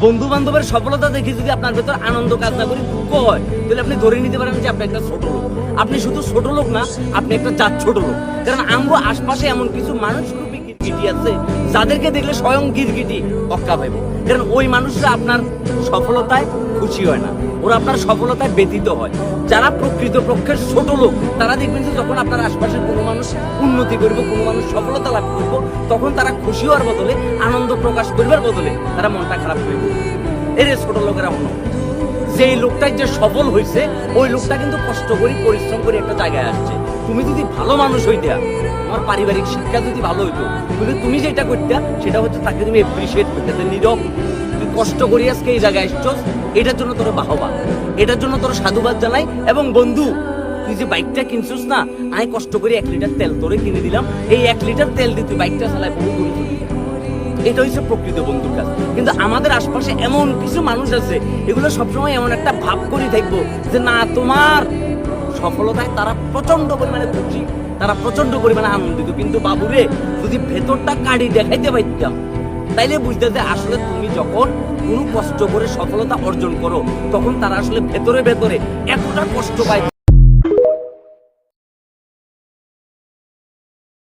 বন্ধু বান্ধবের সফলতা দেখে যদি আপনার ভেতর আনন্দ কাজ না করি দুঃখ হয়, তাহলে আপনি ধরে নিতে পারেন যে আপনি একটা ছোট লোক। আপনি শুধু ছোট লোক না, আপনি একটা জাত ছোট লোক। কারণ আমগো আশপাশে এমন কিছু মানুষ রূপী গিরগিটি আছে যাদেরকে দেখলে স্বয়ং গিরগিটি অক্কা পাইব। কারণ ওই মানুষরা আপনার সফলতায় খুশি হয় না, ওরা আপনার সফলতায় ব্যতীত হয়। যারা প্রকৃত পক্ষের ছোট লোক তারা দেখবেন যে যখন আপনার আশপাশের কোনো মানুষ উন্নতি করবো, কোনো মানুষ সফলতা লাভ করবো, তখন তারা খুশি হওয়ার বদলে, আনন্দ প্রকাশ করবার বদলে তারা মনটা খারাপ করবে। এরে ছোট লোকেরা মনে যেই লোকটাই যে সফল হয়েছে, ওই লোকটা কিন্তু কষ্ট করি পরিশ্রম করে একটা জায়গায় আসছে। তুমি যদি ভালো মানুষ হইতা, তোমার পারিবারিক শিক্ষা যদি ভালো হইতো, কিন্তু তুমি যেটা করতে সেটা হচ্ছে তাকে তুমি এপ্রিসিয়েট করতে, নীরব তুই কষ্ট করি আজকে এই জায়গায় আসছো, এটার জন্য তোর বাহবা, এটার জন্য তোর সাধুবাদ জানাই। এবং বন্ধু, তুই যে বাইকটা কিনছিস না, আমি কষ্ট করে 1 লিটার তেল তোরে কিনে দিলাম, এই 1 লিটার তেল দিয়ে তুই বাইকটা চালায় বহু দূরে চলে যা। এটা হচ্ছে প্রকৃত বন্ধুর কাজ। কিন্তু আমাদের আশপাশে এমন কিছু মানুষ আছে, এগুলো সবসময় এমন একটা ভাব করে থাকবো যে না, তোমার সফলতায় তারা প্রচন্ড পরিমাণে খুশি, তারা প্রচন্ড পরিমাণে আনন্দিত। কিন্তু বাবুরে, যদি ভেতরটা কাড়ি দেখাইতে পারতাম, তাইলে বুঝতে যে আসলে তুমি যখন কোনো কষ্ট করে সফলতা অর্জন করো, তখন তারা আসলে ভেতরে ভেতরে এতটা কষ্ট পায়।